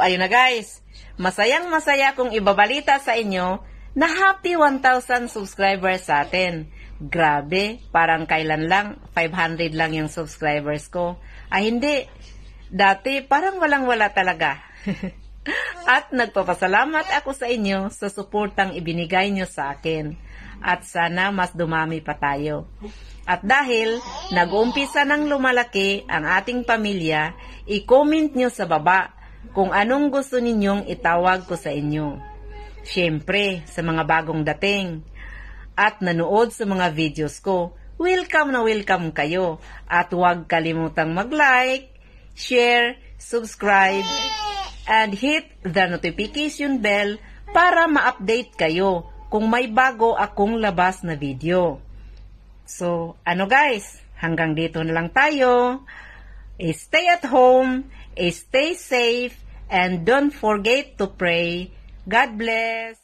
ayun na guys. Masayang-masaya kong ibabalita sa inyo na happy 1,000 subscribers sa atin. Grabe, parang kailan lang, 500 lang yung subscribers ko. Ay hindi, dati parang walang-wala talaga. At nagpapasalamat ako sa inyo sa suportang ibinigay nyo sa akin. At sana mas dumami pa tayo. At dahil nag-umpisa ng lumalaki ang ating pamilya, i-comment nyo sa baba kung anong gusto ninyong itawag ko sa inyo. Siyempre, sa mga bagong dating at nanood sa mga videos ko, welcome na welcome kayo. At huwag kalimutang mag-like, share, subscribe, and hit the notification bell para ma-update kayo kung may bago akong labas na video. So, ano guys, hanggang dito na lang tayo. Stay at home, stay safe, and don't forget to pray. God bless.